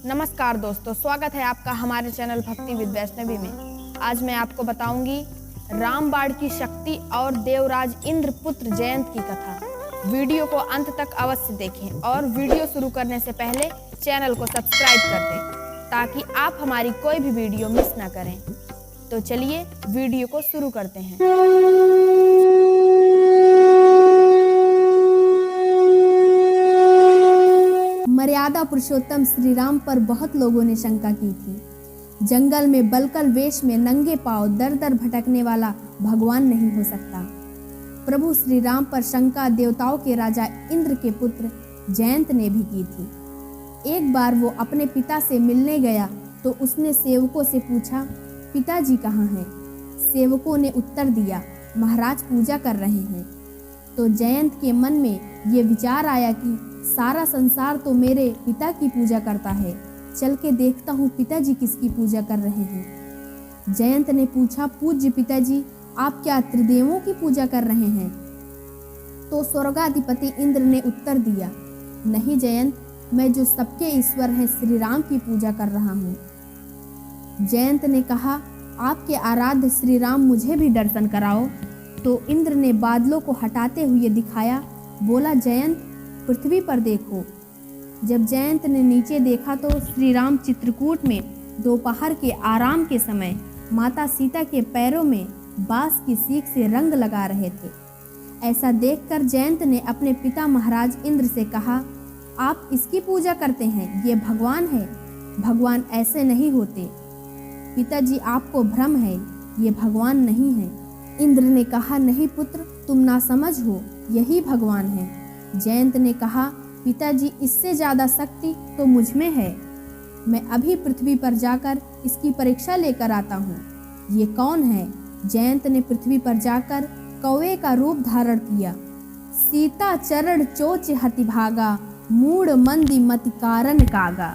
नमस्कार दोस्तों, स्वागत है आपका हमारे चैनल भक्ति विद वैष्णवी में। आज मैं आपको बताऊंगी रामबाण की शक्ति और देवराज इंद्रपुत्र जयंत की कथा। वीडियो को अंत तक अवश्य देखें और वीडियो शुरू करने से पहले चैनल को सब्सक्राइब कर दें ताकि आप हमारी कोई भी वीडियो मिस ना करें। तो चलिए वीडियो को शुरू करते हैं। मर्यादा पुरुषोत्तम श्री राम पर बहुत लोगों ने शंका की थी। जंगल में बलकल वेश में नंगे पांव दर दर भटकने वाला भगवान नहीं हो सकता। प्रभु श्री राम पर शंका देवताओं के राजा इंद्र के पुत्र जयंत ने भी की थी। एक बार वो अपने पिता से मिलने गया तो उसने सेवकों से पूछा, पिताजी कहाँ हैं? सेवकों ने उत्तर दिया, महाराज पूजा कर रहे हैं। तो जयंत के मन में ये विचार आया कि सारा संसार तो मेरे पिता की पूजा करता है, चल के देखता हूँ पिताजी किसकी पूजा कर रहे हैं। जयंत ने पूछा, पूज्य पिताजी, आप क्या त्रिदेवों की पूजा कर रहे हैं? तो स्वर्गाधिपति इंद्र ने उत्तर दिया, नहीं जयंत, मैं जो सबके ईश्वर हैं श्री राम की पूजा कर रहा हूँ। जयंत ने कहा, आपके आराध्य श्री राम मुझे भी दर्शन कराओ। तो इंद्र ने बादलों को हटाते हुए दिखाया, बोला, जयंत पृथ्वी पर देखो। जब जयंत ने नीचे देखा तो श्री राम चित्रकूट में दोपहर के आराम के समय माता सीता के पैरों में बांस की सीख से रंग लगा रहे थे। ऐसा देखकर जयंत ने अपने पिता महाराज इंद्र से कहा, आप इसकी पूजा करते हैं, ये भगवान है। भगवान ऐसे नहीं होते। पिताजी, आपको भ्रम है, ये भगवान नहीं है। इंद्र ने कहा, नहीं पुत्र, तुम नासमझ हो, यही भगवान है। जयंत ने कहा, पिताजी, इससे ज्यादा शक्ति तो मुझ में है। मैं अभी पृथ्वी पर जाकर इसकी परीक्षा लेकर आता हूँ। ये कौन है? जयंत ने पृथ्वी पर जाकर कौवे का रूप धारण किया। सीता चरण चोच हति भागा, मूड मंदी मति कारण कागा।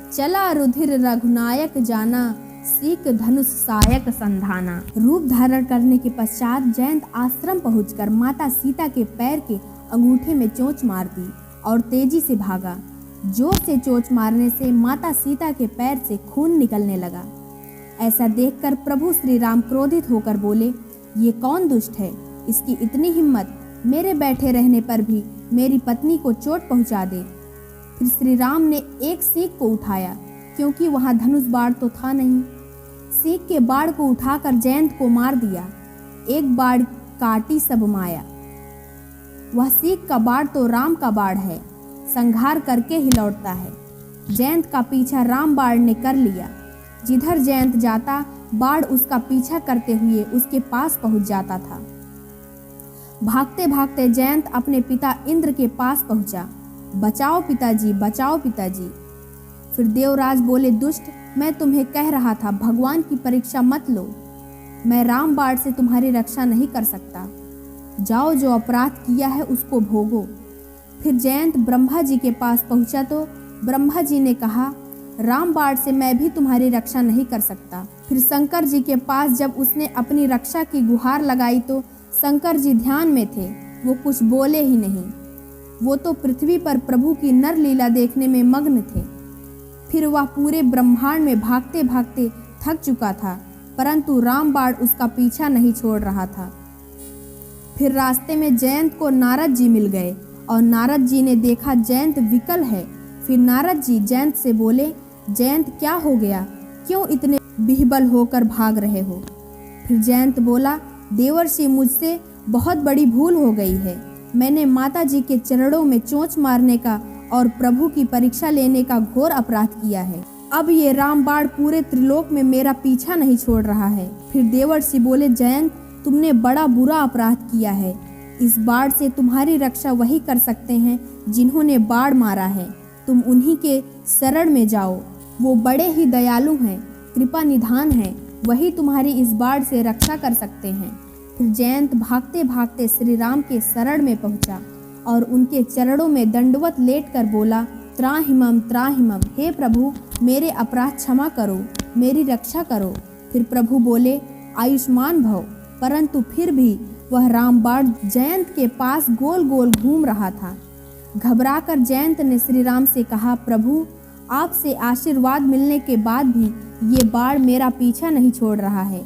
चला रुधिर रघुनायक जाना, सीख धनुष सायक संधाना। रूप धारण करने के पश्चात जयंत आश्रम पहुंचकर माता सीता के पैर के अंगूठे में चोंच मार दी और तेजी से भागा। जोर से चोंच मारने से माता सीता के पैर से खून निकलने लगा। ऐसा देखकर प्रभु श्री राम क्रोधित होकर बोले, ये कौन दुष्ट है, इसकी इतनी हिम्मत, मेरे बैठे रहने पर भी मेरी पत्नी को चोट पहुंचा दे। फिर श्री राम ने एक सीख को उठाया, क्योंकि वहां धनुष बाण तो था नहीं। सीख के बाण को उठाकर जयंत को मार दिया। एक बाण काटी सब माया। वह सीख का बाण तो राम का बाण है, संहार करके ही लौटता है। जयंत का पीछा राम बाण ने कर लिया। जिधर जयंत जाता बाण उसका पीछा करते हुए उसके पास पहुंच जाता था। भागते भागते जयंत अपने पिता इंद्र के पास पहुंचा। बचाओ पिताजी, बचाओ पिताजी। फिर देवराज बोले, दुष्ट, मैं तुम्हें कह रहा था भगवान की परीक्षा मत लो। मैं राम बाण से तुम्हारी रक्षा नहीं कर सकता। जाओ, जो अपराध किया है उसको भोगो। फिर जयंत ब्रह्मा जी के पास पहुंचा तो ब्रह्मा जी ने कहा, राम बाण से मैं भी तुम्हारी रक्षा नहीं कर सकता। फिर शंकर जी के पास जब उसने अपनी रक्षा की गुहार लगाई तो शंकर जी ध्यान में थे, वो कुछ बोले ही नहीं। वो तो पृथ्वी पर प्रभु की नर लीला देखने में मग्न थे। फिर वह पूरे ब्रह्मांड में भागते भागते थक चुका था, परंतु राम बाण उसका पीछा नहीं छोड़ रहा था। फिर रास्ते में जयंत को नारद जी मिल गए और नारद जी ने देखा जयंत विकल है। फिर नारद जी जयंत से बोले, जयंत क्या हो गया, क्यों इतने बिहबल होकर भाग रहे हो? फिर जयंत बोला, देवर्षि, मुझसे बहुत बड़ी भूल हो गई है। मैंने माता जी के चरणों में चोंच मारने का और प्रभु की परीक्षा लेने का घोर अपराध किया है। अब ये राम बाण पूरे त्रिलोक में मेरा पीछा नहीं छोड़ रहा है। फिर देवर्षि बोले, जयंत, तुमने बड़ा बुरा अपराध किया है। इस बाण से तुम्हारी रक्षा वही कर सकते हैं जिन्होंने बाण मारा है। तुम उन्हीं के शरण में जाओ, वो बड़े ही दयालु हैं, कृपा निधान हैं, वही तुम्हारी इस बाण से रक्षा कर सकते हैं। फिर जयंत भागते भागते श्री राम के शरण में पहुंचा और उनके चरणों में दंडवत लेटकर बोला, त्राहिमम त्राहिमम, हे प्रभु, मेरे अपराध क्षमा करो, मेरी रक्षा करो। फिर प्रभु बोले, आयुष्मान भव। परंतु फिर भी वह राम बाण जयंत के पास गोल गोल घूम रहा था। घबराकर जयंत ने श्री राम से कहा, प्रभु, आपसे आशीर्वाद मिलने के बाद भी ये बाढ़ मेरा पीछा नहीं छोड़ रहा है।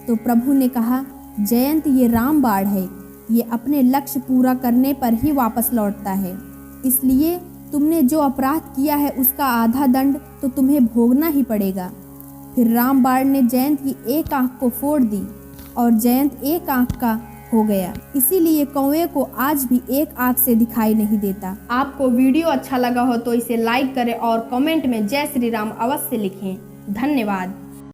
तो प्रभु ने कहा, जयंत, ये राम बाढ़ है, ये अपने लक्ष्य पूरा करने पर ही वापस लौटता है। इसलिए तुमने जो अपराध किया है उसका आधा दंड तो तुम्हें भोगना ही पड़ेगा। फिर राम बाढ़ ने जयंत की एक आंख को फोड़ दी और जयंत एक आंख का हो गया। इसीलिए कौवे को आज भी एक आंख से दिखाई नहीं देता। आपको वीडियो अच्छा लगा हो तो इसे लाइक करें और कमेंट में जय श्री राम अवश्य लिखें। धन्यवाद।